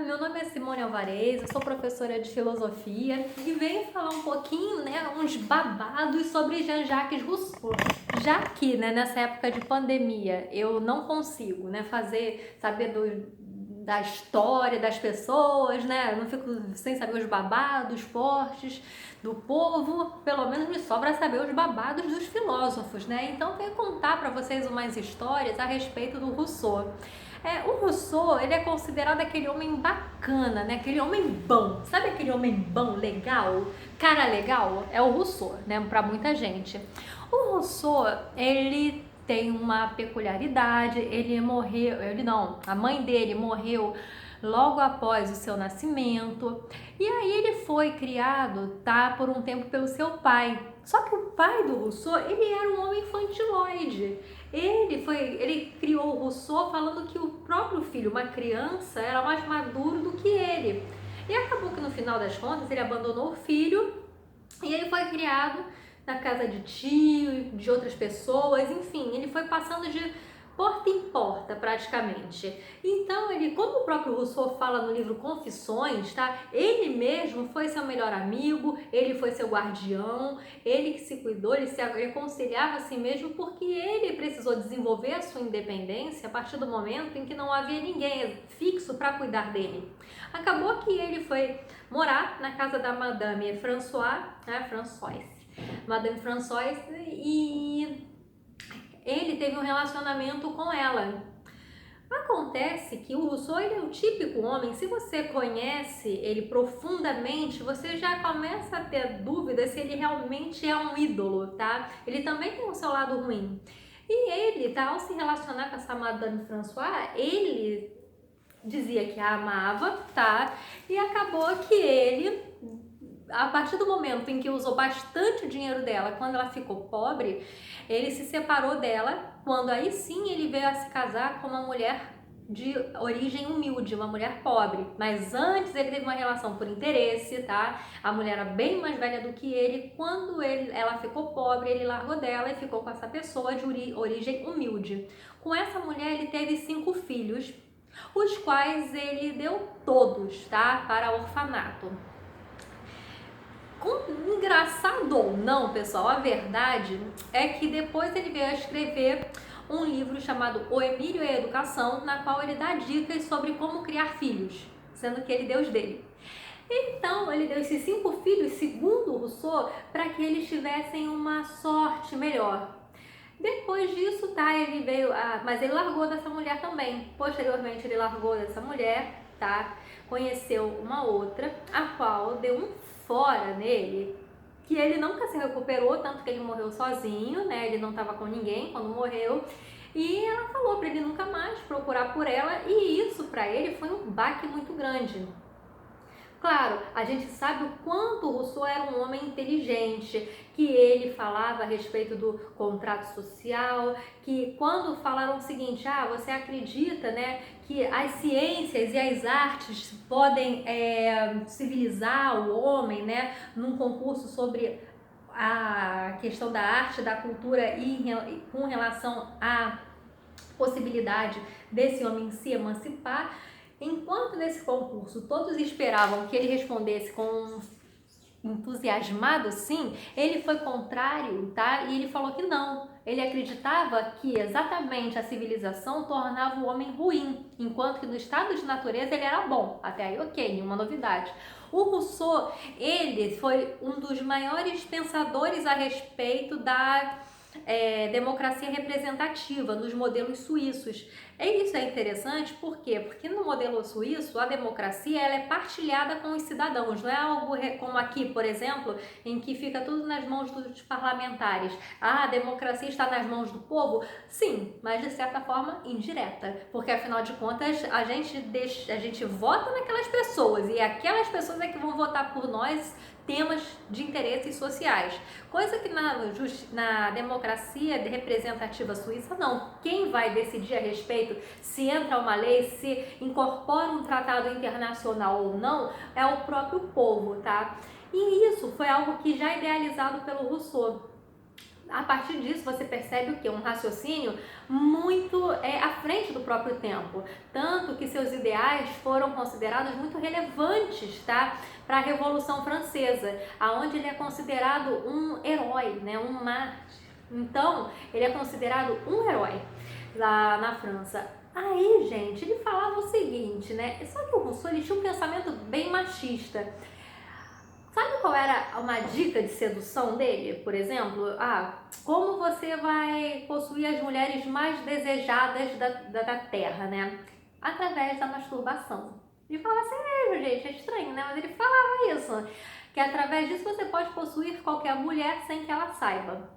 meu nome é Simone Alvarez, eu sou professora de filosofia e venho falar um pouquinho, uns babados sobre Jean-Jacques Rousseau. Já que, nessa época de pandemia, eu não consigo, saber da história das pessoas, eu não fico sem saber os babados fortes do povo, pelo menos me sobra saber os babados dos filósofos, Então, venho contar para vocês umas histórias a respeito do Rousseau. O Rousseau, ele é considerado aquele homem bacana, aquele homem bom. Sabe aquele homem bom, legal? Cara legal? É o Rousseau, pra muita gente. O Rousseau, ele tem uma peculiaridade, a mãe dele morreu logo após o seu nascimento, e aí ele foi criado, por um tempo pelo seu pai. Só que o pai do Rousseau, ele era um homem infantiloide. Ele criou o Rousseau falando que o próprio filho, uma criança, era mais maduro do que ele. E acabou que no final das contas ele abandonou o filho e ele foi criado na casa de tio, de outras pessoas, enfim, ele foi passando de porta em porta, praticamente. Então, como o próprio Rousseau fala no livro Confissões, ele mesmo foi seu melhor amigo, ele foi seu guardião, ele que se cuidou, ele aconselhava a si mesmo, porque ele precisou desenvolver a sua independência a partir do momento em que não havia ninguém fixo para cuidar dele. Acabou que ele foi morar na casa da Madame Madame Françoise, e ele teve um relacionamento com ela. Acontece que o Rousseau, ele é o típico homem, se você conhece ele profundamente, você já começa a ter dúvida se ele realmente é um ídolo, Ele também tem o seu lado ruim. E ele, ao se relacionar com essa Madame Françoise, ele dizia que a amava, E acabou que ele, a partir do momento em que usou bastante o dinheiro dela, quando ela ficou pobre, ele se separou dela, quando aí sim ele veio a se casar com uma mulher de origem humilde, uma mulher pobre. Mas antes ele teve uma relação por interesse, A mulher era bem mais velha do que ele. Quando ela ficou pobre, ele largou dela e ficou com essa pessoa de origem humilde. Com essa mulher ele teve 5 filhos, os quais ele deu todos, para orfanato. Engraçado ou não, pessoal, a verdade é que depois ele veio a escrever um livro chamado O Emílio e a Educação, na qual ele dá dicas sobre como criar filhos, sendo que ele deu os dele. Então, ele deu esses 5 filhos, segundo Rousseau, para que eles tivessem uma sorte melhor. Depois disso, ele veio, mas ele largou dessa mulher também. Posteriormente, ele largou dessa mulher, conheceu uma outra, a qual deu um fora nele, que ele nunca se recuperou, tanto que ele morreu sozinho, Ele não estava com ninguém quando morreu. E ela falou para ele nunca mais procurar por ela, e isso para ele foi um baque muito grande. Claro, a gente sabe o quanto o Rousseau era um homem inteligente, que ele falava a respeito do contrato social, que quando falaram o seguinte, você acredita, que as ciências e as artes podem civilizar o homem, num concurso sobre a questão da arte, da cultura e com relação à possibilidade desse homem se emancipar. Enquanto nesse concurso todos esperavam que ele respondesse com entusiasmado sim, ele foi contrário, E ele falou que não. Ele acreditava que exatamente a civilização tornava o homem ruim, enquanto que no estado de natureza ele era bom. Até aí, ok, nenhuma novidade. O Rousseau, ele foi um dos maiores pensadores a respeito da democracia representativa nos modelos suíços. Isso é interessante, por quê? Porque no modelo suíço, a democracia ela é partilhada com os cidadãos, não é algo como aqui, por exemplo, em que fica tudo nas mãos dos parlamentares. A democracia está nas mãos do povo? Sim, mas de certa forma indireta, porque afinal de contas a gente vota naquelas pessoas e aquelas pessoas é que vão votar por nós temas de interesses sociais, coisa que na democracia representativa suíça não. Quem vai decidir a respeito se entra uma lei, se incorpora um tratado internacional ou não, é o próprio povo, E isso foi algo que já é idealizado pelo Rousseau. a partir disso você percebe o quê? Um raciocínio muito à frente do próprio tempo, tanto que seus ideais foram considerados muito relevantes, tá? Para a Revolução Francesa, aonde ele é considerado um herói, né? Um mártir. Então, ele é considerado um herói lá na França. Aí, gente, ele falava o seguinte, né? Só que o Rousseau, ele tinha um pensamento bem machista. Sabe qual era uma dica de sedução dele, por exemplo? Como você vai possuir as mulheres mais desejadas da Terra, né? Através da masturbação. Ele falava assim mesmo, gente, é estranho, né? Mas ele falava isso, que através disso você pode possuir qualquer mulher sem que ela saiba.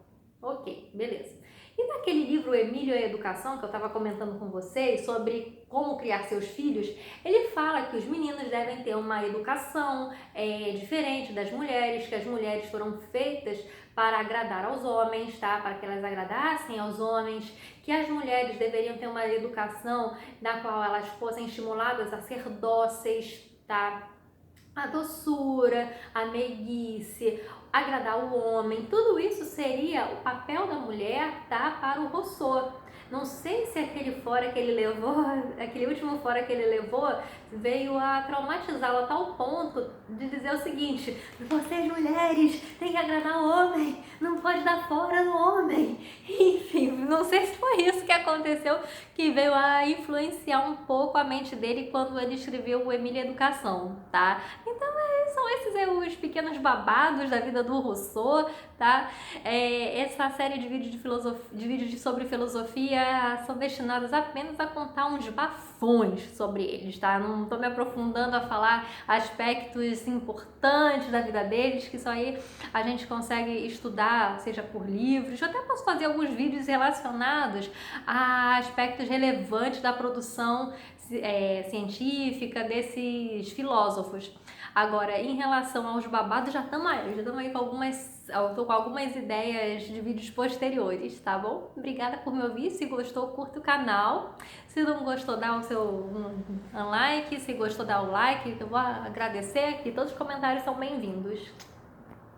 Ok, beleza. E naquele livro Emílio e a Educação, que eu estava comentando com vocês, sobre como criar seus filhos, ele fala que os meninos devem ter uma educação diferente das mulheres, que as mulheres foram feitas para agradar aos homens, tá? Para que elas agradassem aos homens, que as mulheres deveriam ter uma educação na qual elas fossem estimuladas a ser dóceis, tá? A doçura, a meiguice, agradar o homem, tudo isso seria o papel da mulher, tá? Para o Rousseau. Não sei se aquele fora que ele levou, aquele último fora que ele levou, veio a traumatizá-la a tal ponto de dizer o seguinte: vocês mulheres têm que agradar o homem, não pode dar fora no homem. Enfim, não sei se foi isso que aconteceu, que veio a influenciar um pouco a mente dele quando ele escreveu o Emílio e a Educação, tá? Então são esses os pequenos babados da vida do Rousseau, tá? Essa série de vídeos sobre filosofia são destinados apenas a contar uns bafões sobre eles, tá? Não tô me aprofundando a falar aspectos importantes da vida deles, que isso aí a gente consegue estudar, seja por livros. Eu até posso fazer alguns vídeos relacionados a aspectos relevantes da produção científica desses filósofos. Agora, em relação aos babados, já estamos aí com algumas ideias de vídeos posteriores, tá bom? Obrigada por me ouvir. Se gostou, curta o canal. Se não gostou, dá o seu um like. Se gostou, dá o like. Eu vou agradecer, que todos os comentários são bem-vindos.